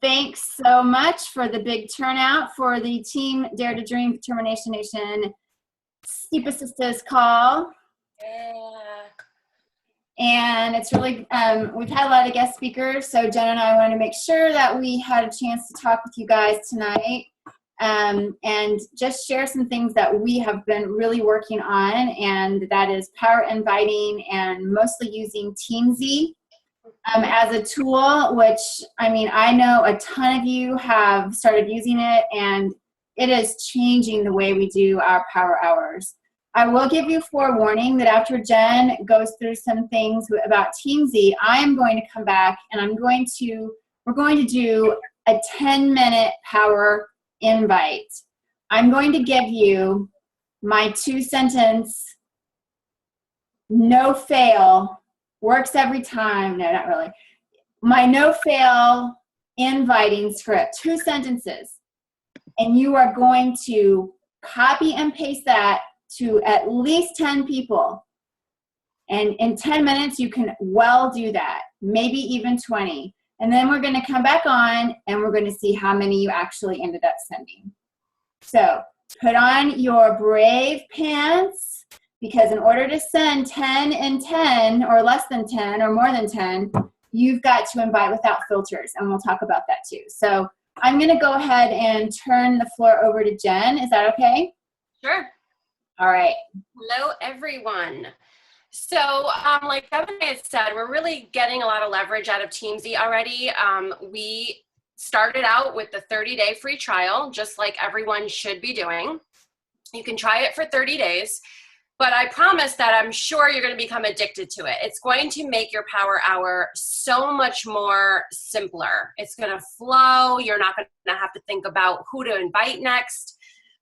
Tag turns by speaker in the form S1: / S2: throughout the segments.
S1: Thanks so much for the big turnout for the Team Dare to Dream Determination Nation Steepa Sisters call.
S2: Yeah.
S1: And it's really, we've had a lot of guest speakers, so Jen and I wanted to make sure that we had a chance to talk with you guys tonight and just share some things that we have been really working on, and that is power inviting and mostly using Teamzy as a tool, which, I mean, I know a ton of you have started using it, and it is changing the way we do our power hours. I will give you forewarning that after Jen goes through some things about Teamzy, I am going to come back and we're going to do a 10-minute power invite. I'm going to give you my 2-sentence, no fail, works every time. No, not really. My no fail inviting script, 2 sentences. And you are going to copy and paste that to at least 10 people. And in 10 minutes, you can well do that, maybe even 20. And then we're going to come back on and we're going to see how many you actually ended up sending. So put on your brave pants, because in order to send 10 and 10 or less than 10 or more than 10, you've got to invite without filters. And we'll talk about that too. So I'm going to go ahead and turn the floor over to Jen. Is that okay?
S2: Sure.
S1: All right.
S2: Hello, everyone. So like Deborah had said, we're really getting a lot of leverage out of Teamzy already. We started out with the 30-day free trial, just like everyone should be doing. You can try it for 30 days, but I promise that I'm sure you're going to become addicted to it. It's going to make your power hour so much more simpler. It's going to flow. You're not going to have to think about who to invite next.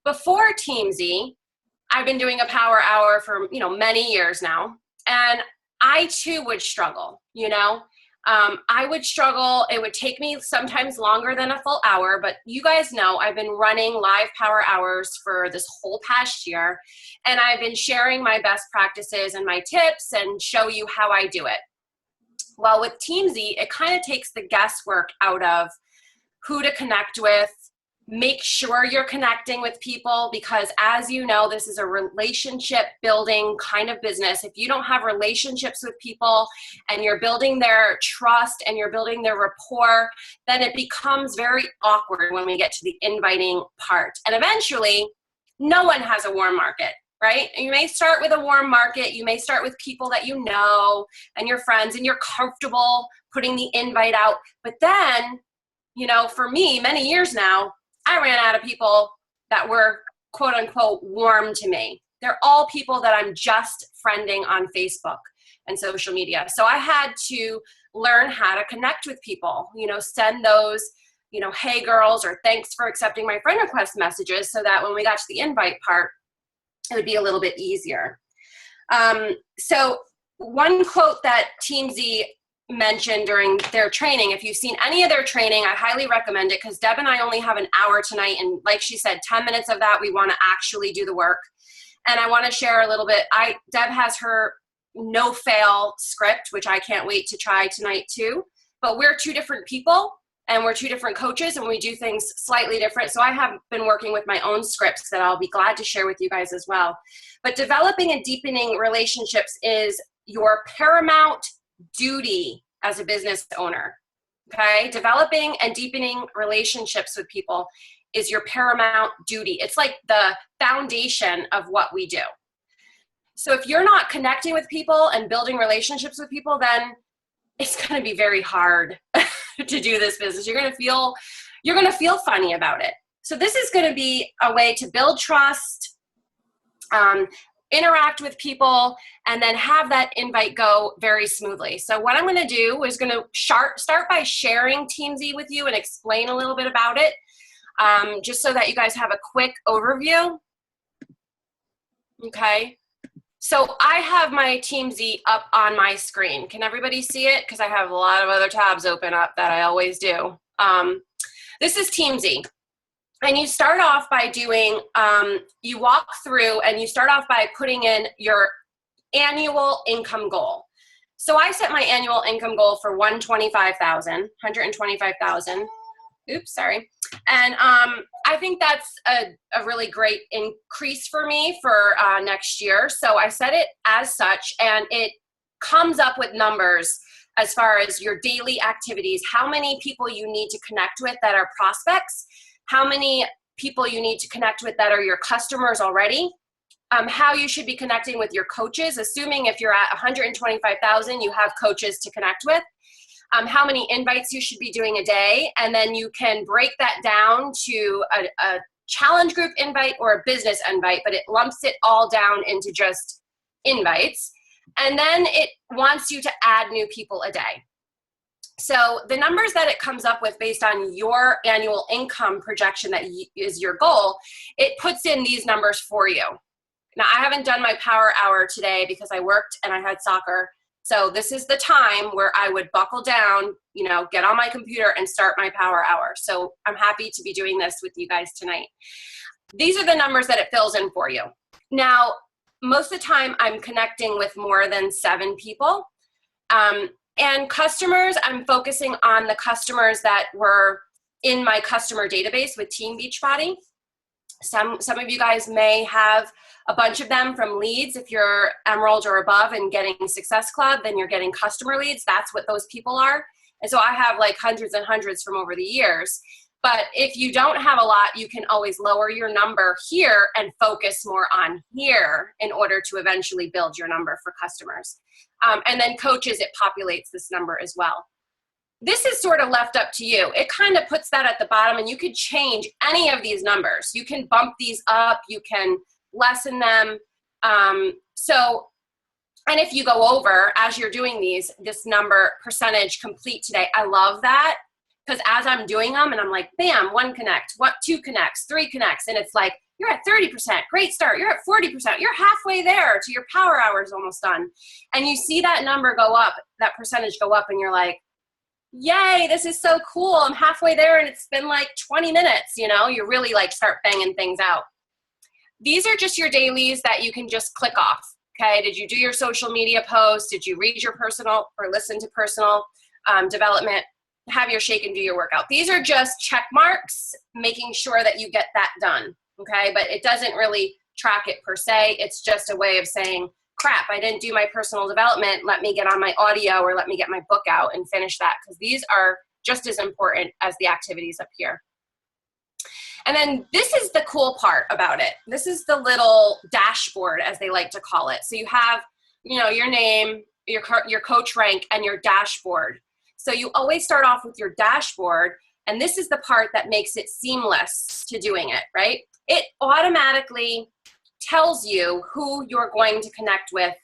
S2: Before Teamzy, I've been doing a power hour for, many years now. And I too would struggle, I would struggle. It would take me sometimes longer than a full hour, but you guys know I've been running live power hours for this whole past year. And I've been sharing my best practices and my tips and show you how I do it. Well, with Teamzy, it kind of takes the guesswork out of who to connect with. Make sure you're connecting with people, because as you know, this is a relationship building kind of business. If you don't have relationships with people and you're building their trust and you're building their rapport, then it becomes very awkward when we get to the inviting part. And eventually, no one has a warm market, right? You may start with a warm market. You may start with people that you know and your friends, and you're comfortable putting the invite out. But then, for me, many years now, I ran out of people that were quote unquote warm to me. They're all people that I'm just friending on Facebook and social media. So I had to learn how to connect with people, send those, hey girls, or thanks for accepting my friend request messages, so that when we got to the invite part, it would be a little bit easier. So one quote that Teamzy mentioned during their training, if you've seen any of their training, I highly recommend it, because Deb and I only have an hour tonight, and like she said, 10 minutes of that we want to actually do the work. And I want to share a little bit. Deb has her no fail script, which I can't wait to try tonight too, but we're 2 different people and we're 2 different coaches, and we do things slightly different. So I have been working with my own scripts that I'll be glad to share with you guys as well. But developing and deepening relationships is your paramount duty as a business owner, okay? Developing and deepening relationships with people is your paramount duty. It's like the foundation of what we do. So if you're not connecting with people and building relationships with people, then it's going to be very hard to do this business. You're going to feel funny about it. So this is going to be a way to build trust, interact with people, and then have that invite go very smoothly. So what I'm going to do is going to start by sharing Teamzy with you and explain a little bit about it, just so that you guys have a quick overview. Okay. So I have my Teamzy up on my screen. Can everybody see it? Because I have a lot of other tabs open up that I always do. This is Teamzy. And you start off by doing, you walk through and you start off by putting in your annual income goal. So I set my annual income goal for $125,000. Oops, sorry. And I think that's a really great increase for me for next year. So I set it as such, and it comes up with numbers as far as your daily activities, how many people you need to connect with that are prospects, how many people you need to connect with that are your customers already, how you should be connecting with your coaches, assuming if you're at 125,000, you have coaches to connect with, how many invites you should be doing a day, and then you can break that down to a challenge group invite or a business invite, but it lumps it all down into just invites. And then it wants you to add new people a day. So the numbers that it comes up with based on your annual income projection that is your goal, it puts in these numbers for you. Now, I haven't done my power hour today because I worked and I had soccer. So this is the time where I would buckle down, get on my computer and start my power hour. So I'm happy to be doing this with you guys tonight. These are the numbers that it fills in for you. Now, most of the time I'm connecting with more than 7 people. And customers, I'm focusing on the customers that were in my customer database with Team Beachbody. Some of you guys may have a bunch of them from leads. If you're Emerald or above and getting Success Club, then you're getting customer leads. That's what those people are. And so I have like hundreds and hundreds from over the years. But if you don't have a lot, you can always lower your number here and focus more on here in order to eventually build your number for customers. And then coaches, it populates this number as well. This is sort of left up to you. It kind of puts that at the bottom, and you could change any of these numbers. You can bump these up. You can lessen them. And if you go over, as you're doing these, this number, percentage complete today, I love that. Because as I'm doing them and I'm like, bam, 1 connect, 2 connects, 3 connects. And it's like, you're at 30%, great start. You're at 40%, you're halfway there to your power hour is almost done. And you see that number go up, that percentage go up, and you're like, yay, this is so cool. I'm halfway there and it's been like 20 minutes, you really like start banging things out. These are just your dailies that you can just click off. Okay. Did you do your social media posts? Did you read your personal or listen to personal development? Have your shake and do your workout. These are just check marks, making sure that you get that done. Okay. But it doesn't really track it per se. It's just a way of saying, crap, I didn't do my personal development. Let me get on my audio or let me get my book out and finish that, because these are just as important as the activities up here. And then this is the cool part about it. This is the little dashboard, as they like to call it. So you have, your name, your coach rank, and your dashboard. So you always start off with your dashboard, and this is the part that makes it seamless to doing it, right? It automatically tells you who you're going to connect with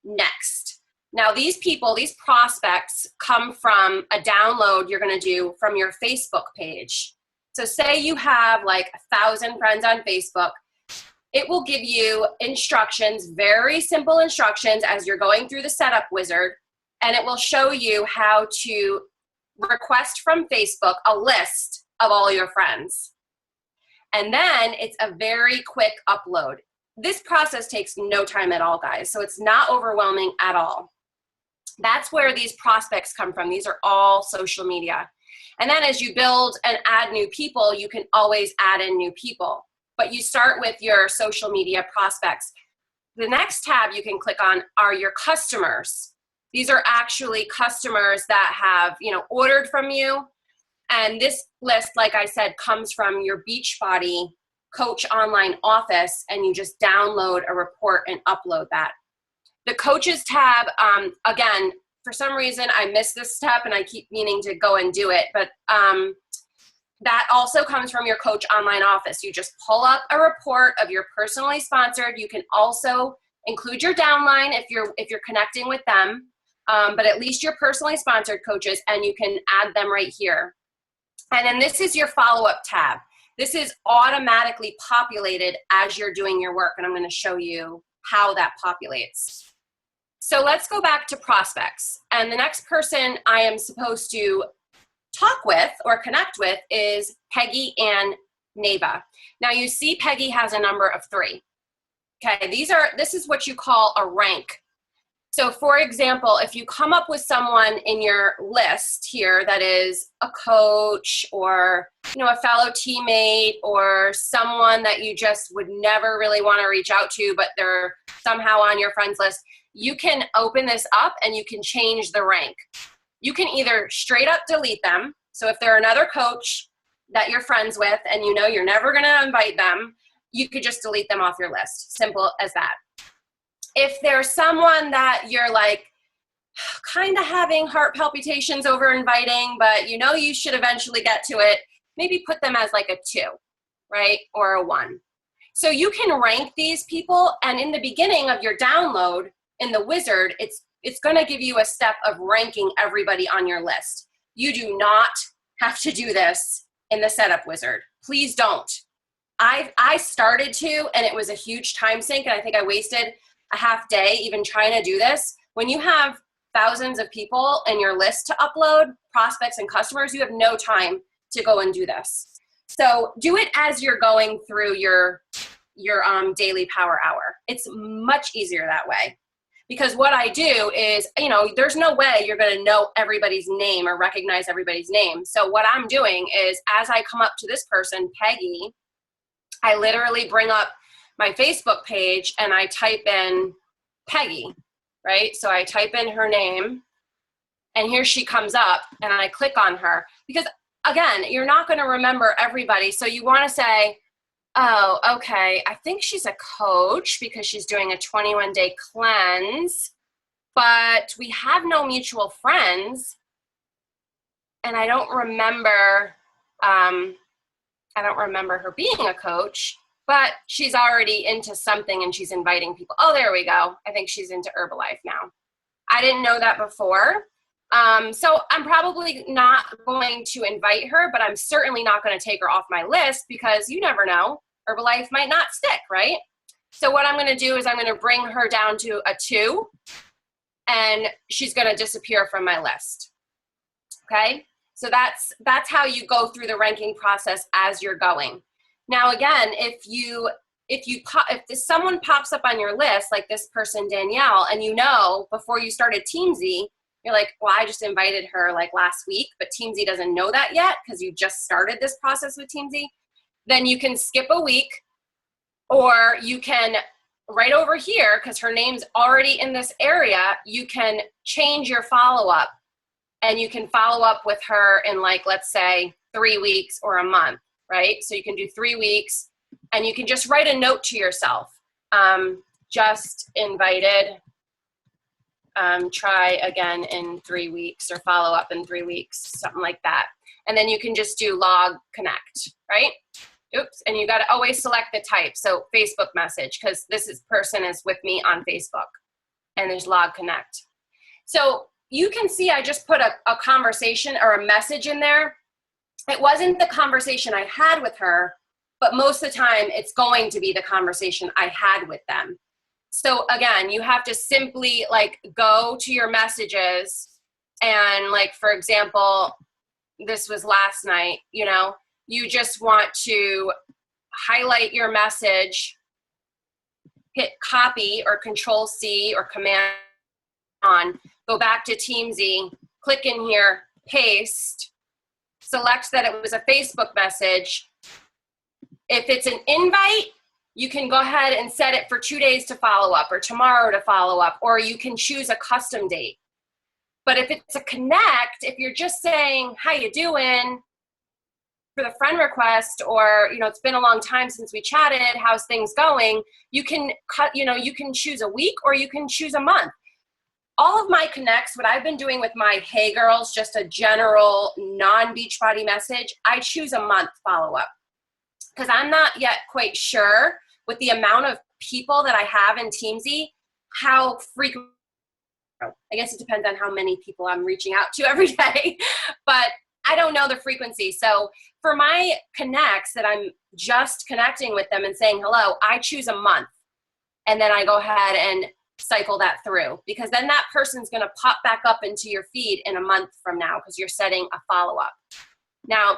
S2: next. Now, these people, these prospects come from a download you're going to do from your Facebook page. So say you have like 1,000 friends on Facebook. It will give you instructions, very simple instructions as you're going through the setup wizard, and it will show you how to request from Facebook a list of all your friends. And then it's a very quick upload. This process takes no time at all, guys, so it's not overwhelming at all. That's where these prospects come from. These are all social media. And then as you build and add new people, you can always add in new people. But you start with your social media prospects. The next tab you can click on are your customers. These are actually customers that have, ordered from you. And this list, like I said, comes from your Beachbody Coach online office, and you just download a report and upload that. The coaches tab, again, for some reason I missed this step and I keep meaning to go and do it, but that also comes from your coach online office. You just pull up a report of your personally sponsored. You can also include your downline if you're connecting with them, but at least your personally sponsored coaches, and you can add them right here. And then this is your follow-up tab. This is automatically populated as you're doing your work, and I'm going to show you how that populates. So let's go back to prospects. And the next person I am supposed to talk with or connect with is Peggy and Neva. Now you see Peggy has a number of 3. Okay, this is what you call a rank. So for example, if you come up with someone in your list here that is a coach or, a fellow teammate or someone that you just would never really want to reach out to, but they're somehow on your friends list, you can open this up and you can change the rank. You can either straight up delete them. So if they're another coach that you're friends with and you're never going to invite them, you could just delete them off your list. Simple as that. If there's someone that you're like kind of having heart palpitations over inviting, but you should eventually get to it, maybe put them as like a 2, right? Or a 1. So you can rank these people, and in the beginning of your download in the wizard, it's going to give you a step of ranking everybody on your list. You do not have to do this in the setup wizard. Please don't. I started to, and it was a huge time sink, and I think I wasted a half day even trying to do this. When you have thousands of people in your list to upload, prospects and customers, you have no time to go and do this. So do it as you're going through your daily power hour. It's much easier that way. Because what I do is, there's no way you're going to know everybody's name or recognize everybody's name. So what I'm doing is, as I come up to this person, Peggy, I literally bring up my Facebook page and I type in Peggy, right? So I type in her name and here she comes up and I click on her. Because again, you're not going to remember everybody. So you want to say, oh, okay, I think she's a coach because she's doing a 21-day cleanse, but we have no mutual friends. And I don't remember her being a coach, but she's already into something and she's inviting people. Oh, there we go. I think she's into Herbalife now. I didn't know that before. So I'm probably not going to invite her, but I'm certainly not going to take her off my list because you never know. Herbalife might not stick, right? So what I'm going to do is I'm going to bring her down to a 2 and she's going to disappear from my list. Okay? So that's how you go through the ranking process as you're going. Now, again, if someone pops up on your list, like this person, Danielle, and before you started Teamzy, you're like, well, I just invited her like last week, but Teamzy doesn't know that yet because you just started this process with Teamzy, then you can skip a week, or you can, right over here, because her name's already in this area, you can change your follow-up, and you can follow up with her in like, let's say, 3 weeks or a month, right? So you can do 3 weeks, and you can just write a note to yourself. Just invited, try again in 3 weeks, or follow up in 3 weeks, something like that. And then you can just do log connect, right? Oops, and you got to always select the type. So Facebook message, because person is with me on Facebook, and there's log connect. So you can see I just put a conversation or a message in there. It wasn't the conversation I had with her, but most of the time it's going to be the conversation I had with them. So again, you have to simply like go to your messages and like, for example, this was last night, you just want to highlight your message, hit copy or Control-C or Command on, go back to Teamzy, click in here, paste, select that it was a Facebook message. If it's an invite, you can go ahead and set it for 2 days to follow up or tomorrow to follow up, or you can choose a custom date. But if it's a connect, if you're just saying, how you doing, for the friend request, or, it's been a long time since we chatted, how's things going, you can you can choose a week or you can choose a month. All of my connects, what I've been doing with my Hey Girls, just a general non-Beachbody message, I choose a month follow-up because I'm not yet quite sure with the amount of people that I have in Teamzy, how frequent. I guess it depends on how many people I'm reaching out to every day, but I don't know the frequency. So for my connects that I'm just connecting with them and saying hello, I choose a month, and then I go ahead and cycle that through, because then that person's going to pop back up into your feed in a month from now because you're setting a follow-up. Now,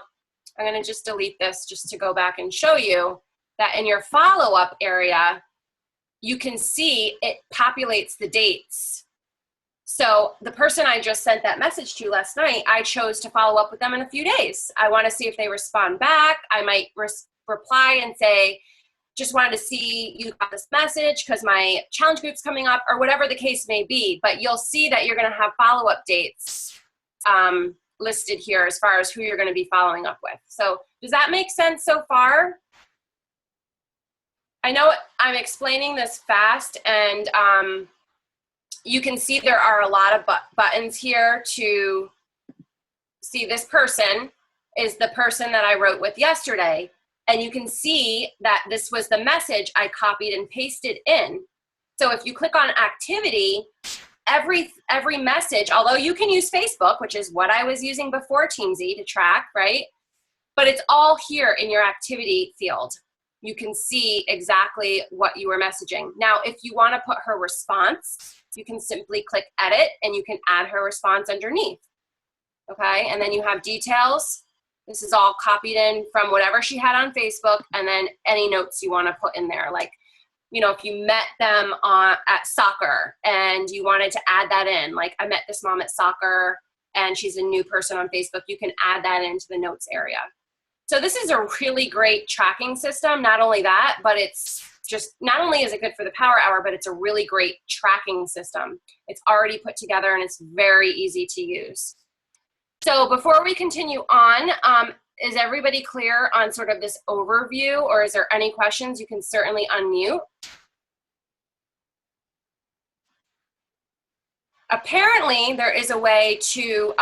S2: I'm going to just delete this just to go back and show you that in your follow-up area, you can see it populates the dates So the person I just sent that message to last night, I chose to follow up with them in a few days. I want to see if they respond back. I might reply and say, just wanted to see you got this message because my challenge group's coming up, or whatever the case may be. But you'll see that you're going to have follow-up dates listed here as far as who you're going to be following up with. So does that make sense so far? I know I'm explaining this fast, and you can see there are a lot of buttons here to see. This person is the person that I wrote with yesterday. And you can see that this was the message I copied and pasted in. So if you click on activity, every message, although you can use Facebook, which is what I was using before Teamzy to track, right? But it's all here in your activity field. You can see exactly what you were messaging. Now, if you want to put her response, you can simply click edit and you can add her response underneath. Okay, and then you have details. This is all copied in from whatever she had on Facebook, and then any notes you want to put in there. Like, you know, if you met them at soccer and you wanted to add that in, like I met this mom at soccer and she's a new person on Facebook, you can add that into the notes area. So this is a really great tracking system. Not only that, but it's just, not only is it good for the power hour, but it's a really great tracking system. It's already put together and it's very easy to use. So before we continue on, is everybody clear on sort of this overview, or is there any questions? You can certainly unmute. Apparently, there is a way to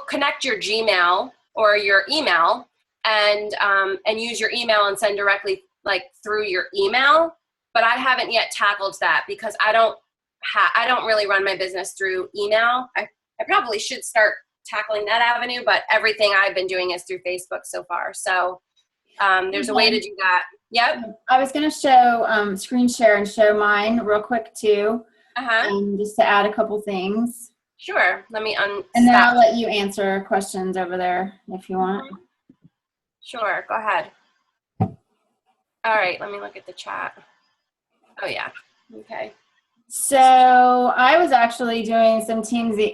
S2: connect your Gmail or your email and use your email and send directly like through your email, but I haven't yet tackled that because I don't really run my business through email. I probably should start tackling that avenue, but everything I've been doing is through Facebook so far. So there's a way to do that. Yep.
S1: I was going to show screen share and show mine real quick too. Just to add a couple things.
S2: Sure. Let me
S1: and then I'll let you answer questions over there if you want.
S2: Sure. Go ahead. All right. Let me look at the chat. Oh yeah. Okay.
S1: So I was actually doing some Teamzy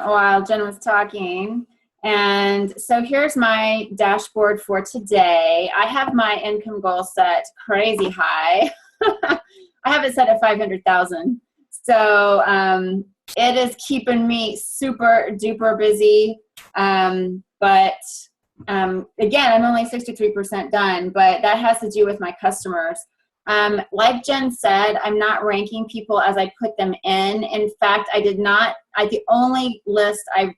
S1: while Jen was talking. And so here's my dashboard for today. I have my income goal set crazy high. I have it set at 500,000. So it is keeping me super duper busy. But again, I'm only 63% done, but that has to do with my customers. Like Jen said, I'm not ranking people as I put them in. In fact, the only list I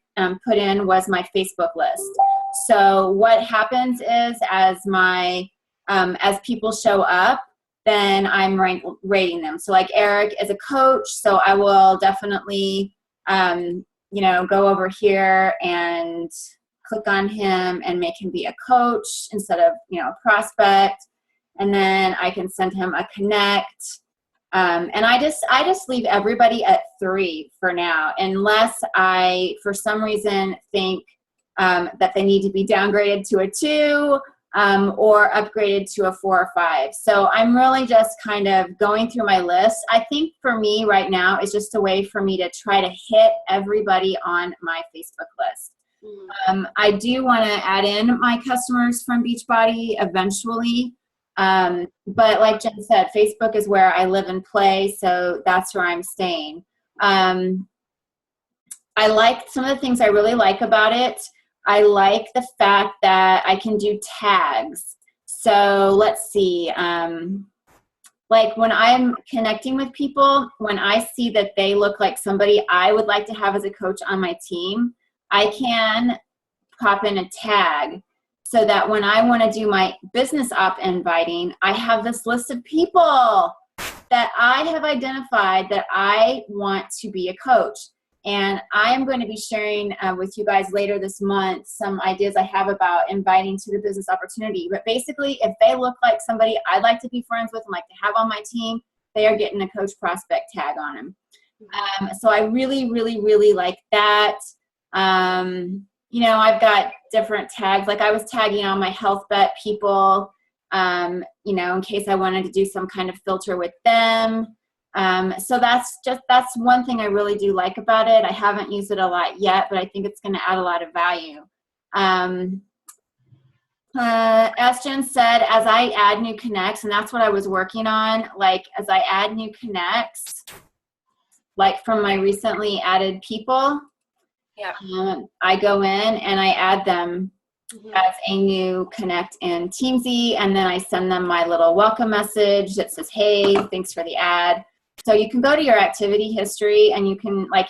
S1: put in was my Facebook list. So what happens is as people show up, then I'm rating them. So like Eric is a coach, so I will definitely, go over here and click on him and make him be a coach instead of, a prospect. And then I can send him a connect. And I just leave everybody at 3 for now, unless I, for some reason, think that they need to be downgraded to a 2 or upgraded to a 4 or 5. So I'm really just kind of going through my list. I think for me right now is just a way for me to try to hit everybody on my Facebook list. I do want to add in my customers from Beachbody eventually. But like Jen said, Facebook is where I live and play, so that's where I'm staying. I like some of the things I really like about it. I like the fact that I can do tags. So let's see, like when I'm connecting with people, when I see that they look like somebody I would like to have as a coach on my team, I can pop in a tag. So that when I want to do my business op inviting, I have this list of people that I have identified that I want to be a coach. And I am going to be sharing with you guys later this month some ideas I have about inviting to the business opportunity. But basically, if they look like somebody I'd like to be friends with and like to have on my team, they are getting a coach prospect tag on them. So I really, really, really like that. I've got different tags. Like I was tagging on my health bet people, in case I wanted to do some kind of filter with them. So that's one thing I really do like about it. I haven't used it a lot yet, but I think it's going to add a lot of value. As Jen said, as I add new connects, and that's what I was working on, like as I add new connects, like from my recently added people,
S2: Yeah.
S1: I go in and I add them as a new connect in Teamzy, and then I send them my little welcome message that says, hey, thanks for the ad. So you can go to your activity history and you can, like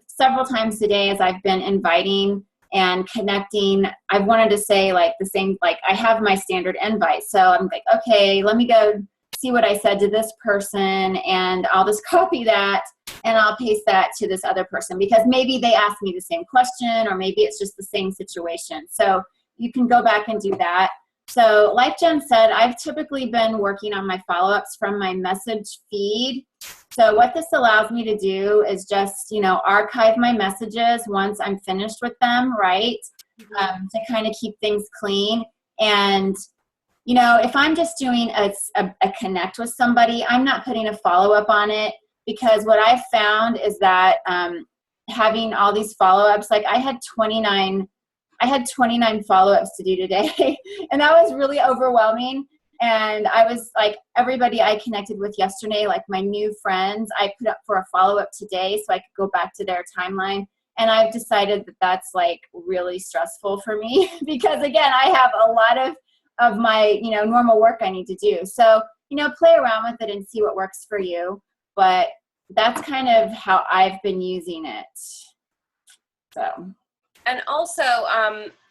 S1: several times today as I've been inviting and connecting, I've wanted to say like the same, like I have my standard invite. So I'm like, okay, let me go see what I said to this person, and I'll just copy that and I'll paste that to this other person because maybe they asked me the same question or maybe it's just the same situation. So you can go back and do that. So like Jen said, I've typically been working on my follow-ups from my message feed. So what this allows me to do is just, archive my messages once I'm finished with them, right? To kind of keep things clean. And if I'm just doing a connect with somebody, I'm not putting a follow-up on it because what I've found is that having all these follow-ups, like I had 29 follow-ups to do today, and that was really overwhelming. And I was like, everybody I connected with yesterday, like my new friends, I put up for a follow-up today so I could go back to their timeline. And I've decided that that's like really stressful for me because again, I have a lot of my, normal work I need to do. So, play around with it and see what works for you. But that's kind of how I've been using it. So.
S2: And also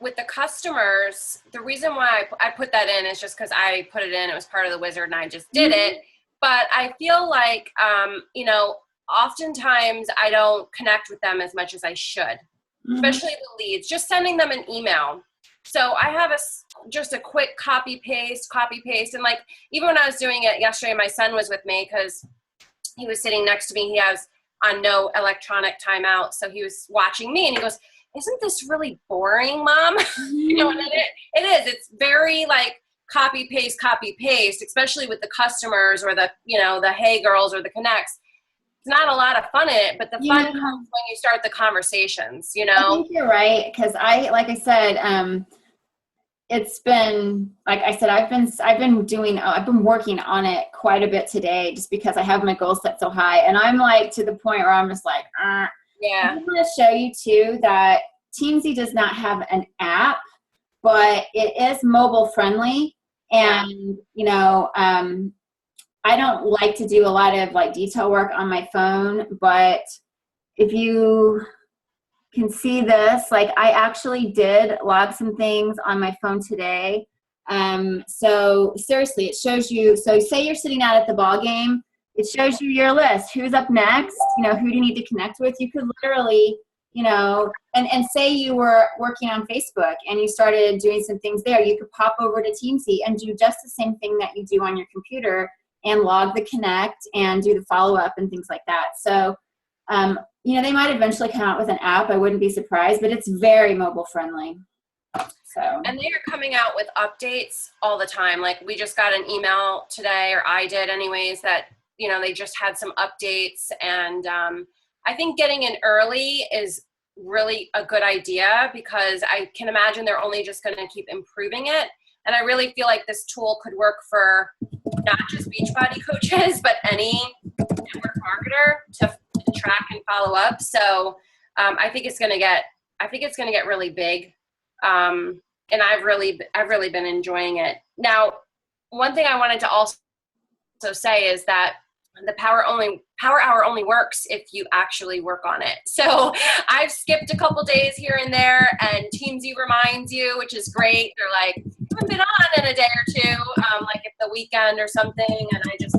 S2: with the customers, the reason why I put that in is just because I put it in. It was part of the wizard and I just did it. But I feel like, oftentimes I don't connect with them as much as I should, especially the leads, just sending them an email. So I have just a quick copy paste. And like, even when I was doing it yesterday, my son was with me because he was sitting next to me. He has on no electronic timeout. So he was watching me and he goes, isn't this really boring, Mom? And it is. It's very like copy paste, especially with the customers or the, the hey girls or the connects. It's not a lot of fun in it, but the fun comes when you start the conversations,
S1: I think you're right. Cause like I said, it's been, like I said, I've been working on it quite a bit today just because I have my goals set so high. And I'm like to the point where I'm just like,
S2: Yeah.
S1: I'm going to show you too that Teamzy does not have an app, but it is mobile friendly. And, I don't like to do a lot of like detail work on my phone, but if you can see this, like I actually did log some things on my phone today. So seriously, it shows you, so say you're sitting out at the ball game, it shows you your list. Who's up next? Who do you need to connect with? You could literally, and say you were working on Facebook and you started doing some things there. You could pop over to Teamzy and do just the same thing that you do on your computer and log the connect and do the follow-up and things like that. So, they might eventually come out with an app. I wouldn't be surprised, but it's very mobile friendly. So.
S2: And they are coming out with updates all the time. Like we just got an email today, or I did anyways, that they just had some updates, and I think getting in early is really a good idea because I can imagine they're only just going to keep improving it. And I really feel like this tool could work for not just Beachbody coaches, but any network marketer to track and follow up. So I think it's going to get really big. And I've really been enjoying it. Now, one thing I wanted to also say is that the Power Hour only works if you actually work on it. So I've skipped a couple days here and there, and Teamzy reminds you, which is great. They're like, you haven't been on in a day or two, like at the weekend or something, and I just,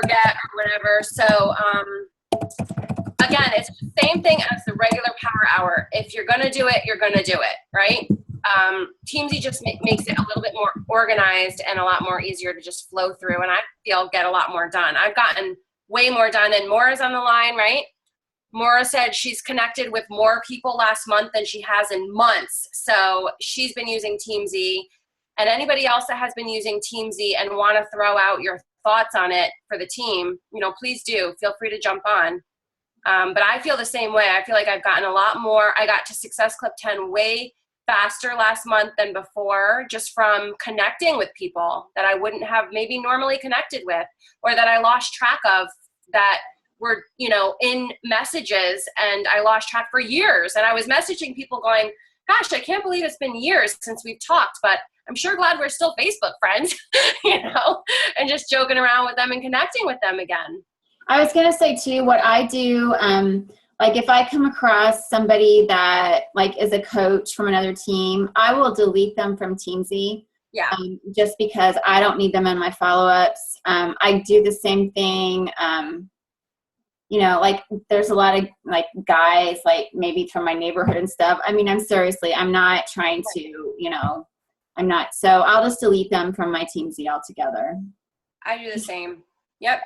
S2: forget or whatever. So again, it's the same thing as the regular Power Hour. If you're gonna do it, you're gonna do it, right? Teamzy just makes it a little bit more organized and a lot more easier to just flow through, and I feel get a lot more done. I've gotten way more done, and Maura's on the line, right? Maura said she's connected with more people last month than she has in months, so she's been using Teamzy. And anybody else that has been using Teamzy and want to throw out your thoughts on it for the team, please do. Feel free to jump on. But I feel the same way. I feel like I've gotten a lot more. I got to Success Club 10 way faster last month than before, just from connecting with people that I wouldn't have maybe normally connected with, or that I lost track of, that were, in messages, and I lost track for years. And I was messaging people going, gosh, I can't believe it's been years since we've talked, but I'm sure glad we're still Facebook friends, and just joking around with them and connecting with them again.
S1: I was going to say too, what I do, like if I come across somebody that like is a coach from another team, I will delete them from Teamzy.
S2: Yeah.
S1: Just because I don't need them in my follow-ups. I do the same thing. Like there's a lot of like guys, like maybe from my neighborhood and stuff. I mean, I'm not trying to, so I'll just delete them from my Teamzy altogether.
S2: I do the same. Yep.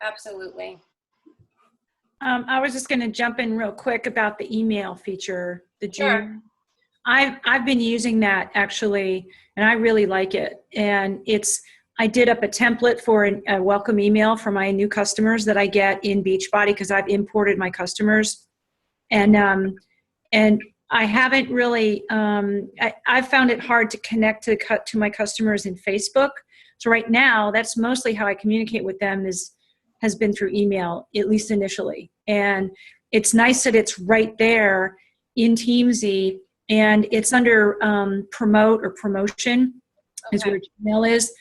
S2: Absolutely.
S3: I was just going to jump in real quick about the email feature.
S2: Sure.
S3: I've been using that actually, and I really like it. And I did up a template for a welcome email for my new customers that I get in Beachbody, because I've imported my customers, and I haven't really. I've found it hard to connect to my customers in Facebook. So right now, that's mostly how I communicate with them has been through email, at least initially. And it's nice that it's right there in Teamzy, and it's under promote or promotion is where email is.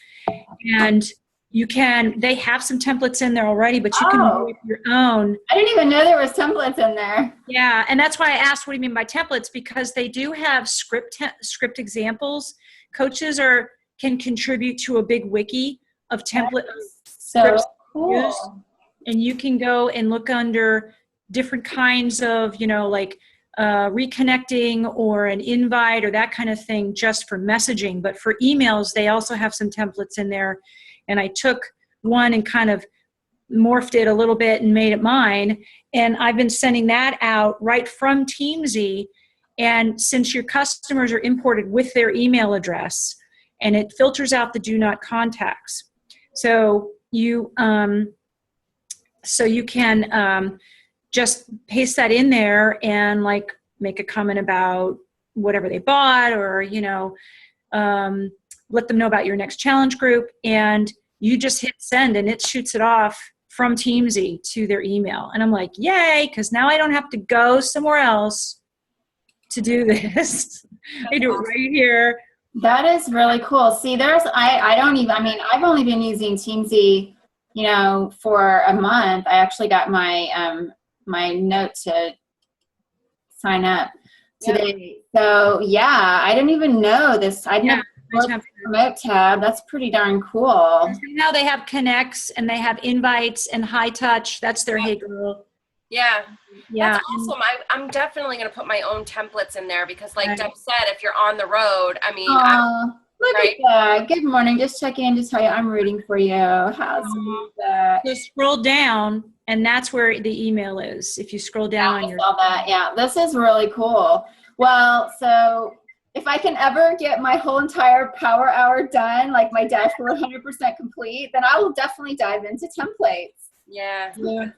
S3: And they have some templates in there already, but you can make your own.
S1: I didn't even know there was templates in there.
S3: Yeah, and that's why I asked, what do you mean by templates? Because they do have script examples. Coaches can contribute to a big wiki of template scripts.
S1: Cool.
S3: And you can go and look under different kinds of, like reconnecting or an invite or that kind of thing, just for messaging. But for emails, they also have some templates in there. And I took one and kind of morphed it a little bit and made it mine. And I've been sending that out right from Teamzy. And since your customers are imported with their email address, and it filters out the do not contacts. So you can just paste that in there and like make a comment about whatever they bought, or let them know about your next challenge group, and you just hit send and it shoots it off from Teamzy to their email. And I'm like, yay, because now I don't have to go somewhere else to do this. I do it right here.
S1: That is really cool. See, I've only been using Teamzy, for a month. I actually got my note to sign up today. Yeah. So yeah, I didn't even know this. I didn't look at the promote tab. That's pretty darn cool.
S3: Now they have connects and they have invites and high touch. That's their Hey Girl.
S2: Yeah. That's awesome. I'm definitely going to put my own templates in there, because like Deb said, if you're on the road,
S1: look at that. Good morning. Just checking in to tell you I'm rooting for you. How's that?
S3: So scroll down, and that's where the email is. If you scroll down,
S1: I saw that. Yeah, this is really cool. Well, so if I can ever get my whole entire power hour done, like my dashboard 100% complete, then I will definitely dive into templates.
S2: Yeah.
S1: Awesome.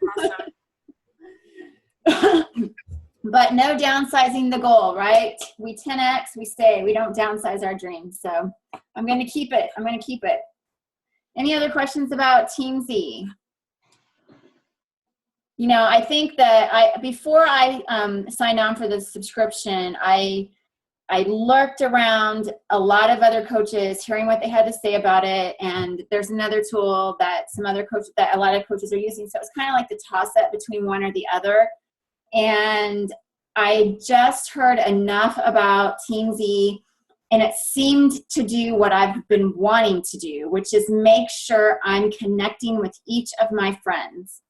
S1: But no downsizing the goal, right? We 10X, we stay. We don't downsize our dreams. So I'm going to keep it. Any other questions about Teamzy? I think that before I signed on for the subscription, I lurked around a lot of other coaches, hearing what they had to say about it. And there's another tool that a lot of coaches are using. So it's kind of like the toss-up between one or the other. And I just heard enough about Teamzy, and it seemed to do what I've been wanting to do, which is make sure I'm connecting with each of my friends.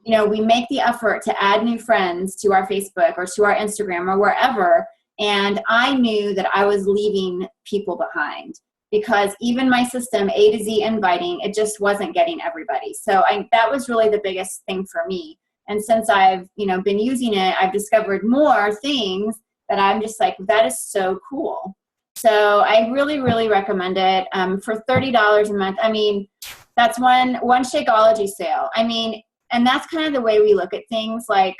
S1: We make the effort to add new friends to our Facebook or to our Instagram or wherever, and I knew that I was leaving people behind, because even my system, A to Z inviting, it just wasn't getting everybody. So that was really the biggest thing for me. And since I've, been using it, I've discovered more things that I'm just like, that is so cool. So I really, really recommend it. For $30 a month, That's one Shakeology sale. I mean, and that's kind of the way we look at things. Like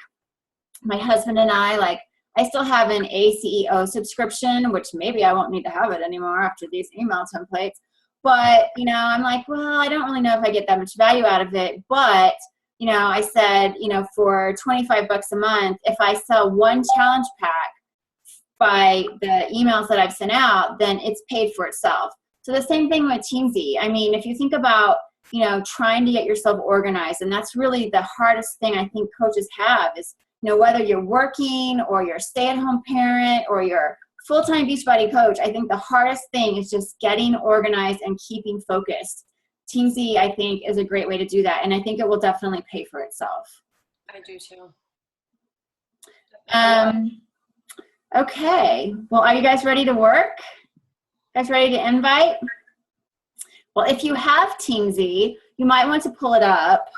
S1: my husband and I, like, I still have an ACEO subscription, which maybe I won't need to have it anymore after these email templates. But, you know, I'm like, well, I don't really know if I get that much value out of it. But, you know, I said, you know, for $25 a month, if I sell one challenge pack by the emails that I've sent out, then it's paid for itself. So the same thing with Teamzy. I mean, if you think about, you know, trying to get yourself organized, and that's really the hardest thing I think coaches have is, you know, whether you're working or you're a stay-at-home parent or you're full-time Beachbody coach, I think the hardest thing is just getting organized and keeping focused. Teamzy, I think, is a great way to do that, and I think it will definitely pay for itself.
S2: I do too.
S1: Okay. Well, are you guys ready to work? Guys ready to invite? Well, if you have Teamzy, you might want to pull it up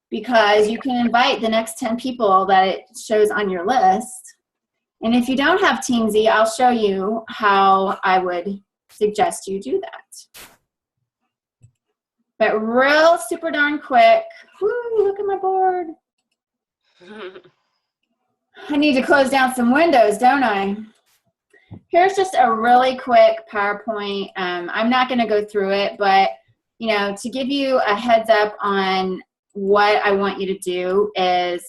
S1: because you can invite the next 10 people that it shows on your list. And if you don't have Teamzy, I'll show you how I would suggest you do that. But real super darn quick. Woo, look at my board. I need to close down some windows, don't I? Here's just a really quick PowerPoint. I'm not going to go through it, but, you know, to give you a heads up on what I want you to do is,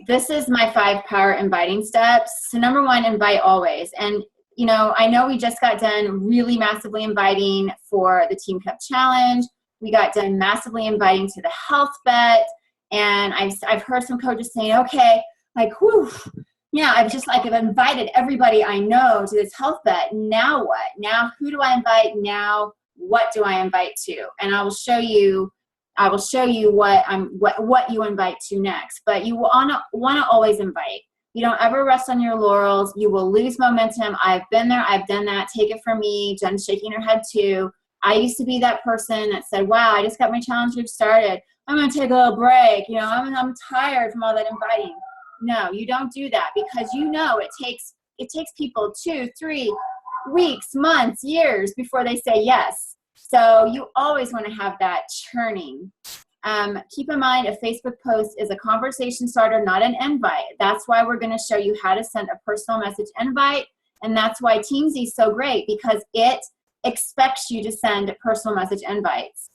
S1: this is my 5 power inviting steps. So number 1, invite always. And, you know we just got done really massively inviting for the Team Cup Challenge. We got done massively inviting to the health bet. And I've heard some coaches saying, okay, like, whew, yeah, I've invited everybody I know to this health bet. Now what? Now who do I invite? Now what do I invite to? And I will show you what you invite to next. But you want to always invite. You don't ever rest on your laurels. You will lose momentum. I've been there. I've done that. Take it from me. Jen's shaking her head too. I used to be that person that said, wow, I just got my challenge group started. I'm going to take a little break. You know, I'm tired from all that inviting. No, you don't do that, because you know it takes people 2, 3 weeks, months, years before they say yes. So you always want to have that churning. Keep in mind, a Facebook post is a conversation starter, not an invite. That's why we're going to show you how to send a personal message invite. And that's why Teamzy is so great, because it expects you to send personal message invites.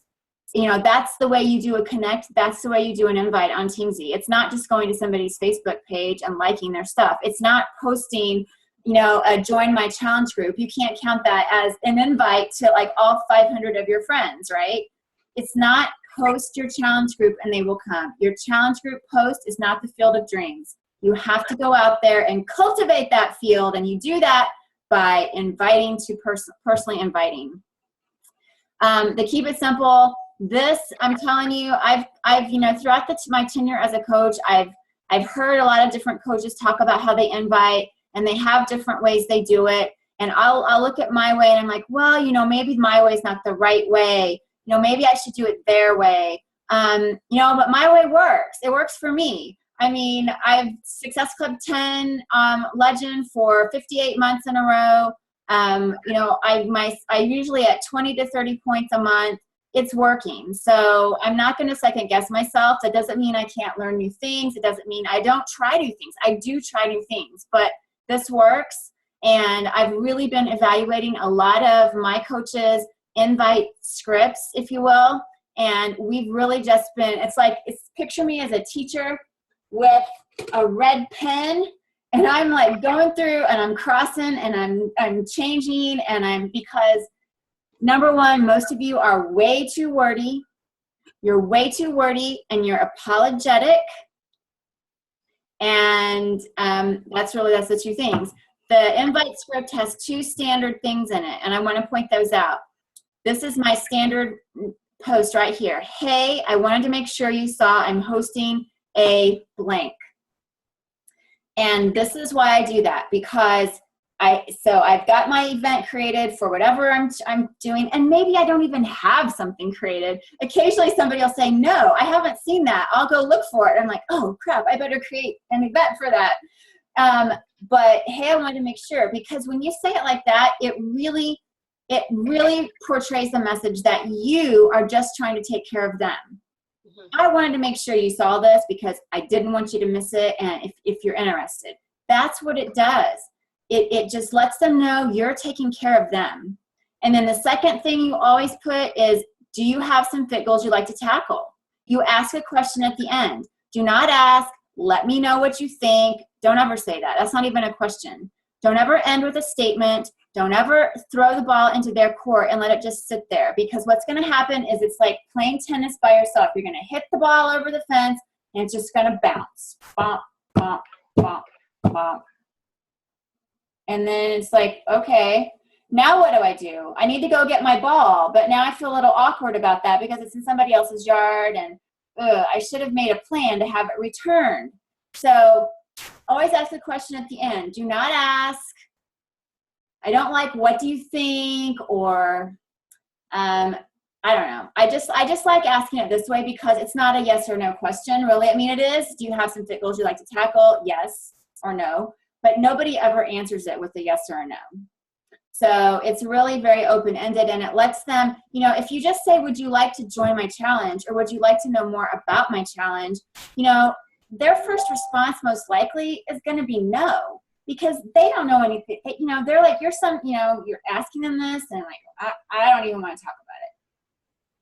S1: You know, that's the way you do a connect. That's the way you do an invite on Teamzy. It's not just going to somebody's Facebook page and liking their stuff. It's not posting, you know, a join my challenge group. You can't count that as an invite to like all 500 of your friends, right? It's not post your challenge group and they will come. Your challenge group post is not the field of dreams. You have to go out there and cultivate that field, and you do that by inviting to personally inviting. The keep it simple. This, I'm telling you, I've you know, throughout my tenure as a coach, I've heard a lot of different coaches talk about how they invite, and they have different ways they do it. And I'll look at my way and I'm like, well, you know, maybe my way is not the right way. You know, maybe I should do it their way. You know, but my way works. It works for me. I mean, I've Success Club 10 legend for 58 months in a row. You know, I usually at 20 to 30 points a month. It's working. So I'm not going to second guess myself. That doesn't mean I can't learn new things. It doesn't mean I don't try new things. I do try new things, but this works. And I've really been evaluating a lot of my coaches' invite scripts, if you will. And we've really just been, picture me as a teacher with a red pen, and I'm like going through and I'm crossing and I'm changing, and because number 1, most of you are way too wordy. You're way too wordy and you're apologetic. And that's the 2 things. The invite script has 2 standard things in it, and I want to point those out. This is my standard post right here. Hey, I wanted to make sure you saw I'm hosting a blank. And this is why I do that, because I've got my event created for whatever I'm doing, and maybe I don't even have something created. Occasionally somebody will say, no, I haven't seen that. I'll go look for it. I'm like, oh crap, I better create an event for that. But hey, I wanted to make sure, because when you say it like that, it really it really portrays the message that you are just trying to take care of them. I wanted to make sure you saw this because I didn't want you to miss it, and if you're interested. That's what it does. It just lets them know you're taking care of them. And then the second thing you always put is, do you have some fit goals you'd like to tackle? You ask a question at the end. Do not ask, let me know what you think. Don't ever say that. That's not even a question. Don't ever end with a statement. Don't ever throw the ball into their court and let it just sit there, because what's going to happen is it's like playing tennis by yourself. You're going to hit the ball over the fence and it's just going to bounce. Bonk, bonk, bonk, bonk. And then it's like, okay, now what do? I need to go get my ball, but now I feel a little awkward about that because it's in somebody else's yard, and I should have made a plan to have it returned. So always ask a question at the end. Do not ask, I don't like, what do you think? Or, I don't know. I just like asking it this way because it's not a yes or no question, really. I mean, it is. Do you have some fit goals you'd like to tackle? Yes or no. But nobody ever answers it with a yes or a no. So it's really very open-ended, and it lets them, if you just say, would you like to join my challenge, or would you like to know more about my challenge, their first response most likely is going to be no, because they don't know anything. They're like, you're asking them this, and like, I don't even want to talk about it.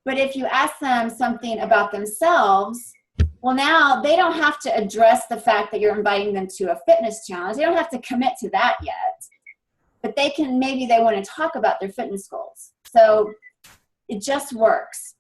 S1: But if you ask them something about themselves, well, now they don't have to address the fact that you're inviting them to a fitness challenge. They don't have to commit to that yet. But maybe they want to talk about their fitness goals. So it just works.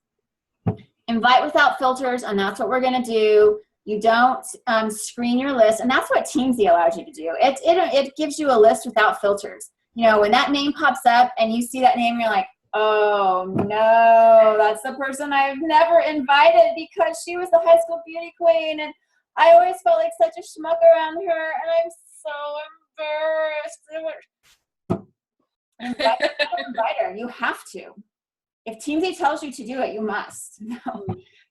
S1: Invite without filters, and that's what we're going to do. You don't screen your list, and that's what Teamzy allows you to do. It gives you a list without filters. When that name pops up and you see that name, you're like, oh no, that's the person I've never invited because she was the high school beauty queen, and I always felt like such a schmuck around her, and I'm so embarrassed. Invite her. You have to. If Teamzy tells you to do it, you must.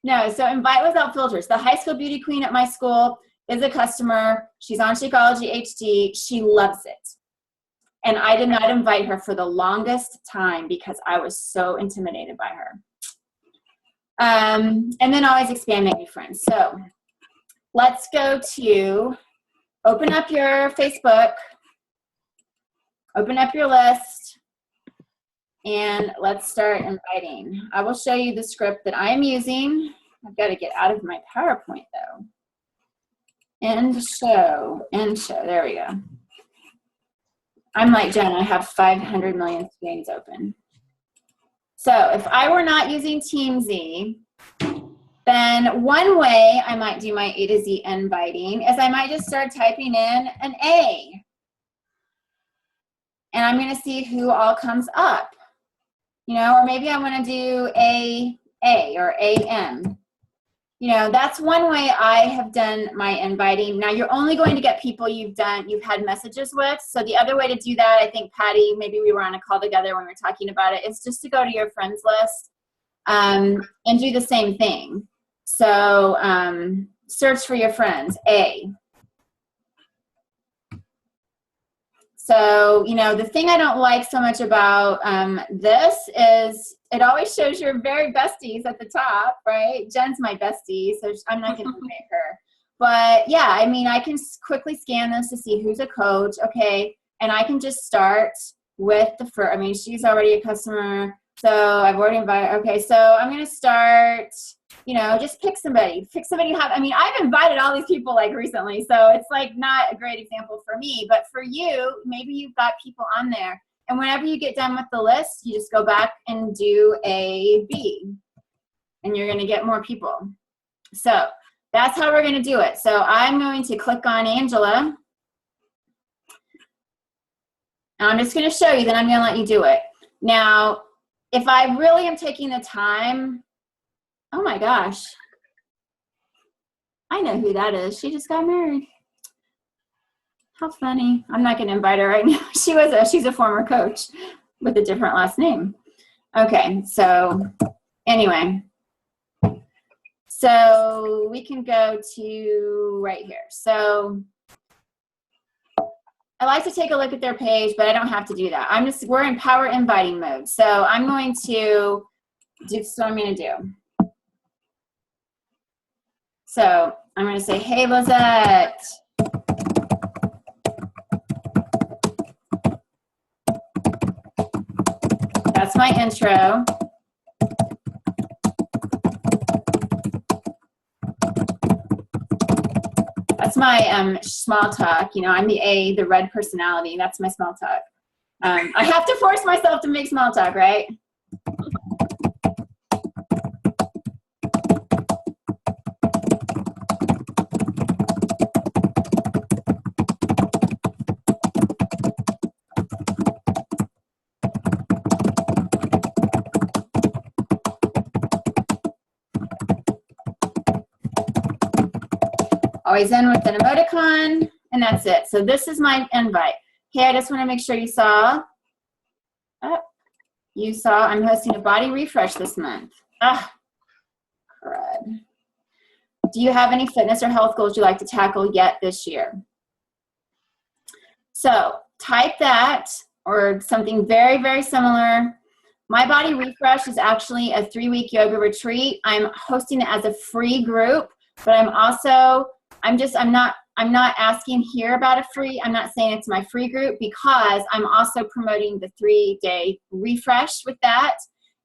S1: No. So invite without filters. The high school beauty queen at my school is a customer. She's on Shakeology HD. She loves it. And I did not invite her for the longest time because I was so intimidated by her. And then always expand, make new friends. So let's go to open up your Facebook, open up your list, and let's start inviting. I will show you the script that I am using. I've got to get out of my PowerPoint though. End show, there we go. I'm like Jen, I have 500 million screens open. So if I were not using Teamzy, then one way I might do my A to Z inviting is I might just start typing in an A. And I'm going to see who all comes up. Or maybe I want to do AA or AM. That's one way I have done my inviting. Now you're only going to get people you've had messages with. So the other way to do that, I think Patty, maybe we were on a call together when we were talking about it, is just to go to your friends list and do the same thing. So search for your friends, A. So, the thing I don't like so much about this is it always shows your very besties at the top, right? Jen's my bestie, so I'm not going to pick her. But yeah, I can quickly scan this to see who's a coach, okay? And I can just start with the first, she's already a customer, so I've already invited, okay, so I'm going to start, just pick somebody you have. I've invited all these people like recently, so it's like not a great example for me, but for you, maybe you've got people on there. And whenever you get done with the list, you just go back and do a B, and you're going to get more people. So that's how we're going to do it. So I'm going to click on Angela. And I'm just going to show you, then I'm going to let you do it. Now, if I really am taking the time, oh my gosh, I know who that is. She just got married. How funny. I'm not going to invite her right now. She's a former coach with a different last name. Okay, so anyway. So we can go to right here. So I like to take a look at their page, but I don't have to do that. We're in power inviting mode. So I'm going to do what I'm going to do. So I'm going to say, hey, Lizette. That's my intro. That's my small talk. You know, I'm the red personality. That's my small talk. I have to force myself to make small talk, right? Always in with an emoticon, and that's it. So this is my invite. Hey, I just want to make sure you saw. You saw I'm hosting a body refresh this month. Crud. Do you have any fitness or health goals you'd like to tackle yet this year? So type that or something very, very similar. My body refresh is actually a 3-week yoga retreat. I'm hosting it as a free group, but I'm not asking here about a free. I'm not saying it's my free group because I'm also promoting the 3-day refresh with that.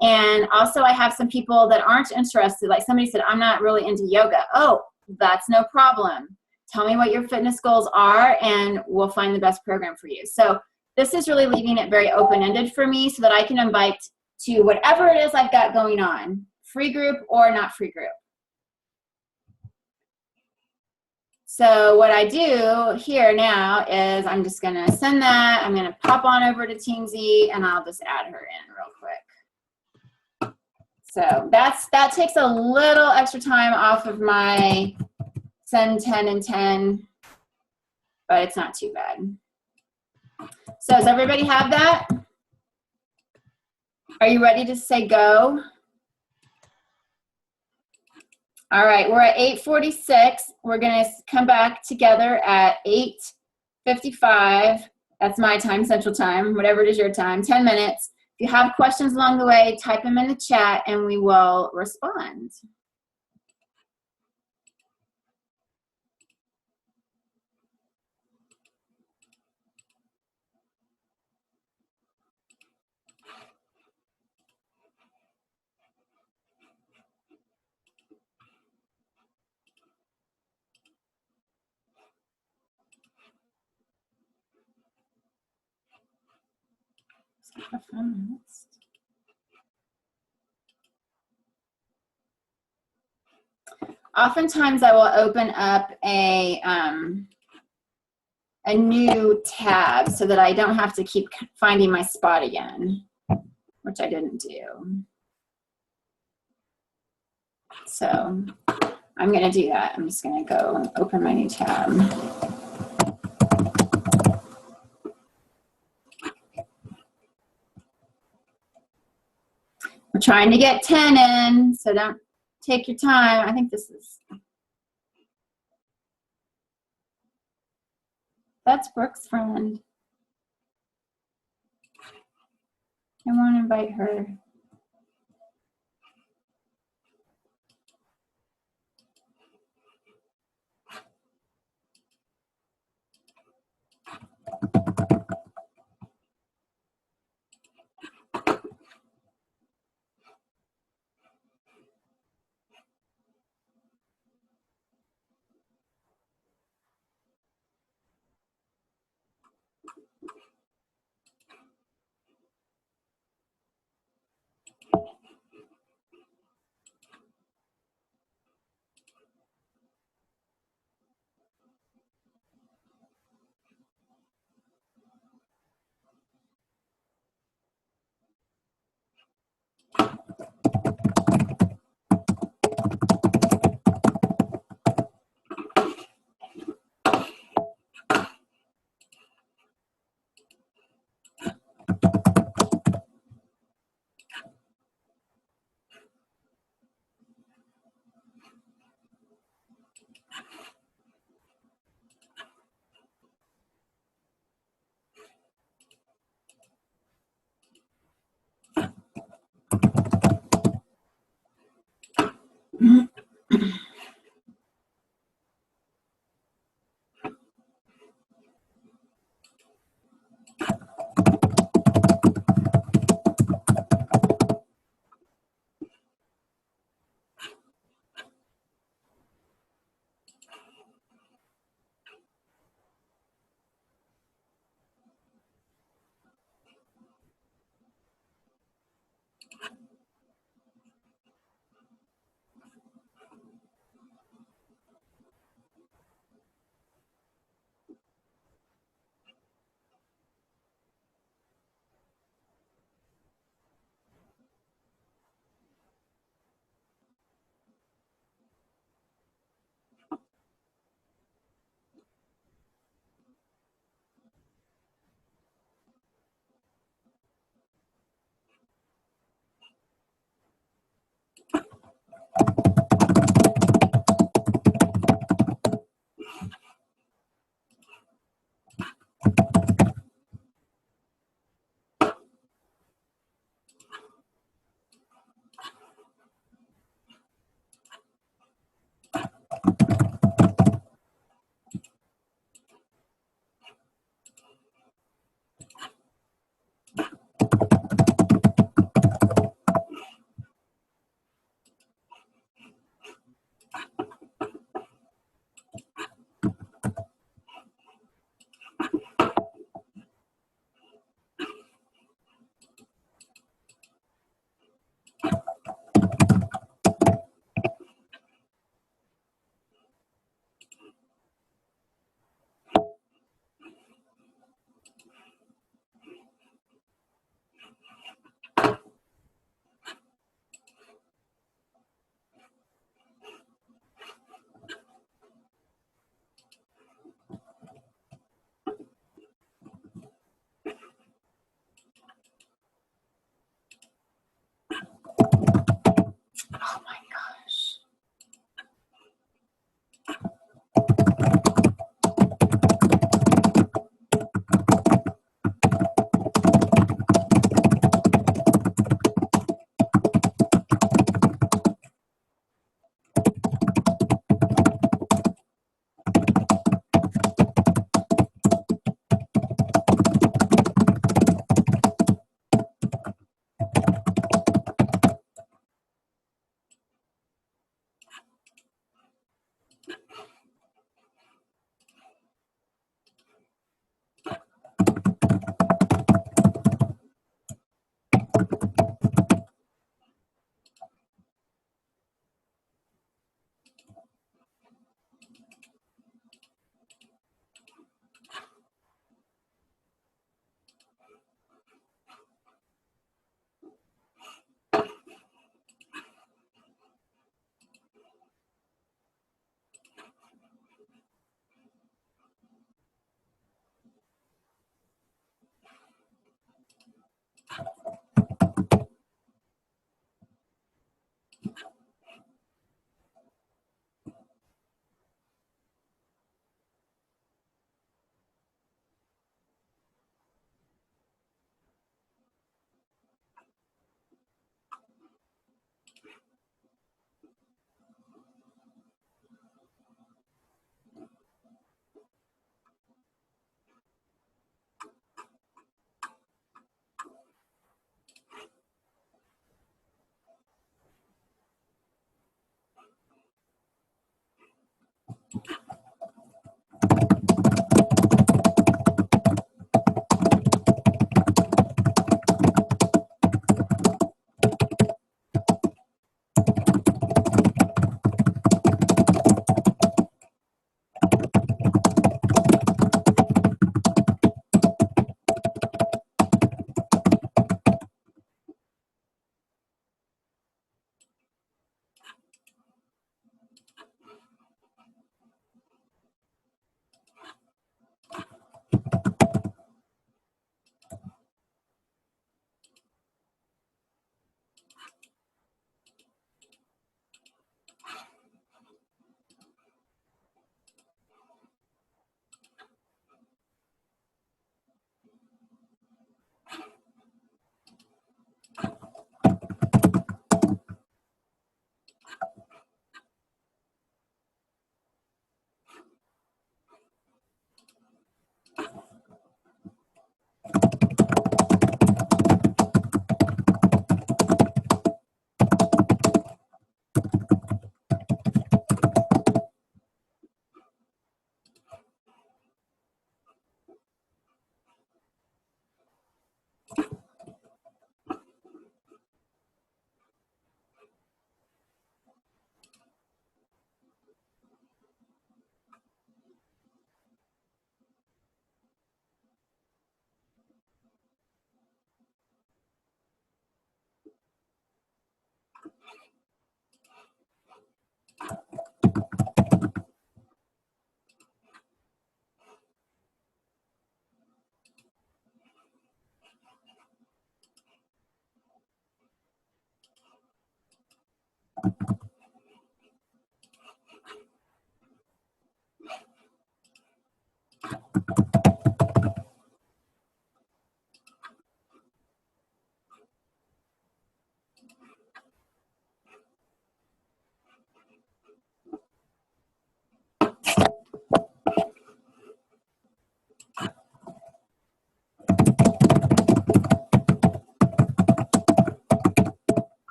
S1: And also I have some people that aren't interested. Like somebody said, I'm not really into yoga. Oh, that's no problem. Tell me what your fitness goals are and we'll find the best program for you. So this is really leaving it very open-ended for me so that I can invite to whatever it is I've got going on, free group or not free group. So what I do here now is I'm just going to send that. I'm going to pop on over to Teamzy and I'll just add her in real quick. So that takes a little extra time off of my send 10 and 10, but it's not too bad. So does everybody have that? Are you ready to say go? All right, we're at 8:46. We're going to come back together at 8:55. That's my time, Central Time, whatever it is your time, 10 minutes. If you have questions along the way, type them in the chat and we will respond. Oftentimes I will open up a new tab so that I don't have to keep finding my spot again, which I didn't do. So I'm going to do that. I'm just going to go open my new tab. We're trying to get 10 in, so don't take your time. I think this is, that's Brooke's friend. I want to invite her.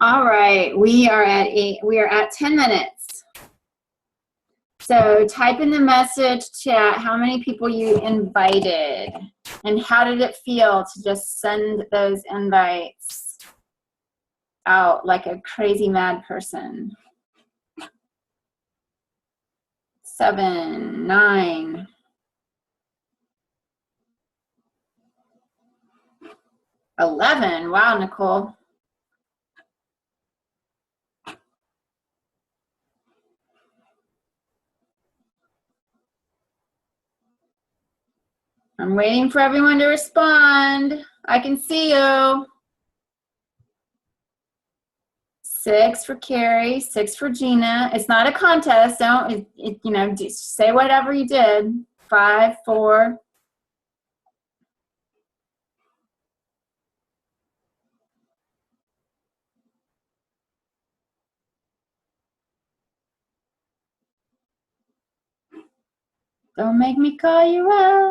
S1: All right, we are at 10 minutes. So type in the message chat how many people you invited and how did it feel to just send those invites out like a crazy mad person. 7, 9. $11. Wow, Nicole. I'm waiting for everyone to respond. I can see you. 6 for Carrie, 6 for Gina. It's not a contest. Don't, just say whatever you did. 5, 4. Don't make me call you out.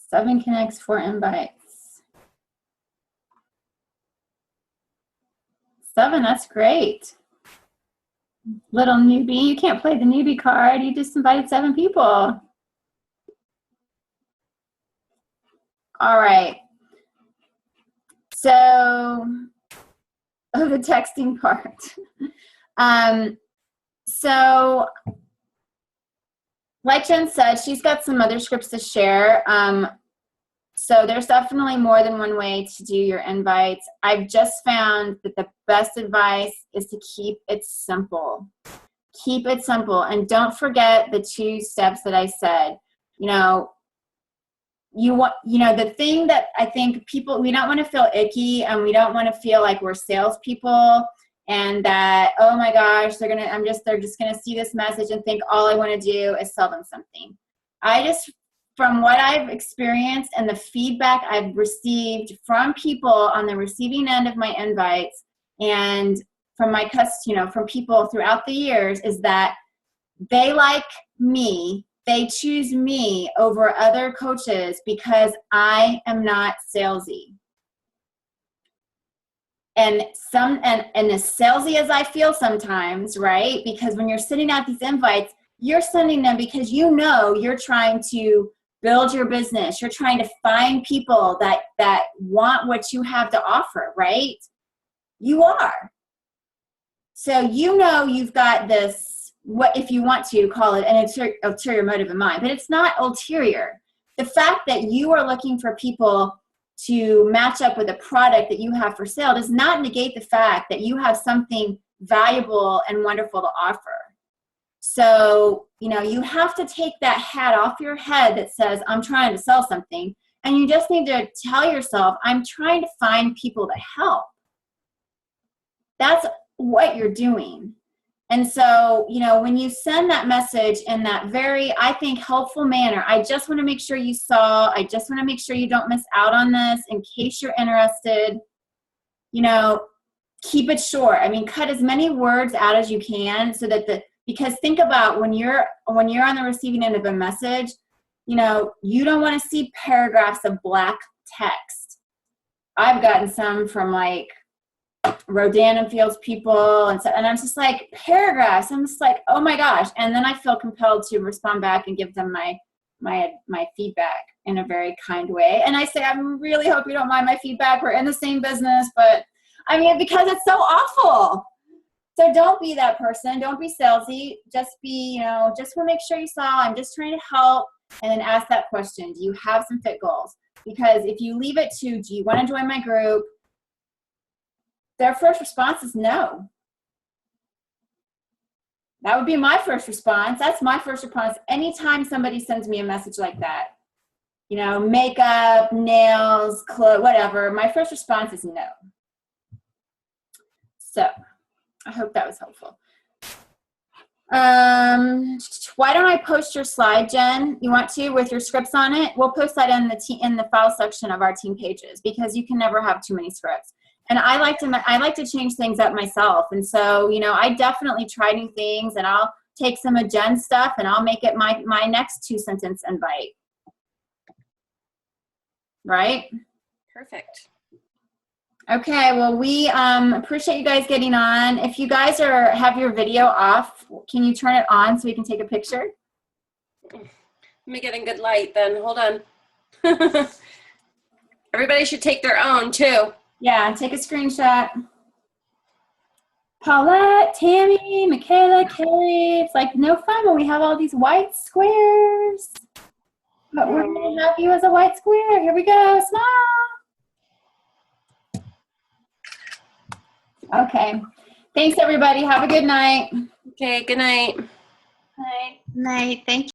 S1: 7 connects, 4 invites. 7, that's great. Little newbie, you can't play the newbie card. You just invited 7 people. All right. So, the texting part. So, like Jen said, she's got some other scripts to share. So there's definitely more than one way to do your invites. I've just found that the best advice is to keep it simple. Keep it simple. And don't forget the 2 steps that I said. The thing that I think we don't want to feel icky and we don't want to feel like we're salespeople and that, oh my gosh, they're just gonna see this message and think all I want to do is sell them something. From what I've experienced and the feedback I've received from people on the receiving end of my invites and from my from people throughout the years is that they like me. They choose me over other coaches because I am not salesy. And as salesy as I feel sometimes, right? Because when you're sending out these invites, you're sending them because you're trying to build your business. You're trying to find people that want what you have to offer, right? You are. So you've got this, what if you want to call it an ulterior motive in mind, but it's not ulterior. The fact that you are looking for people to match up with a product that you have for sale does not negate the fact that you have something valuable and wonderful to offer. So, you have to take that hat off your head that says, I'm trying to sell something. And you just need to tell yourself, I'm trying to find people to help. That's what you're doing. And so, when you send that message in that very, I think, helpful manner, I just want to make sure you saw, I just want to make sure you don't miss out on this in case you're interested, keep it short. Cut as many words out as you can so that because think about when you're on the receiving end of a message, you don't want to see paragraphs of black text. I've gotten some from Rodan and Fields people, and I'm just like, paragraphs. I'm just like, oh my gosh. And then I feel compelled to respond back and give them my feedback in a very kind way. And I say, I really hope you don't mind my feedback. We're in the same business, but I mean, because it's so awful. So don't be that person. Don't be salesy. Just be, just want to make sure you saw, I'm just trying to help. And then ask that question. Do you have some fit goals? Because if you leave it to, do you want to join my group? Their first response is no. That would be my first response. That's my first response. Anytime somebody sends me a message like that, makeup, nails, clothes, whatever, my first response is no. So I hope that was helpful. Why don't I post your slide, Jen? You want to, with your scripts on it? We'll post that in the file section of our team pages, because you can never have too many scripts. And I like to change things up myself. And so, I definitely try new things, and I'll take some of Jen's stuff and I'll make it my next 2-sentence invite. Right?
S2: Perfect.
S1: Okay, well, we appreciate you guys getting on. If you guys have your video off, can you turn it on so we can take a picture?
S2: Let me get in good light then. Hold on. Everybody should take their own too.
S1: Yeah, take a screenshot. Paulette, Tammy, Michaela, Kelly. It's like no fun when we have all these white squares. But we're going to have you as a white square. Here we go. Smile. Okay. Thanks, everybody. Have a good night.
S2: Okay, good night.
S1: Night.
S4: Night. Thank you.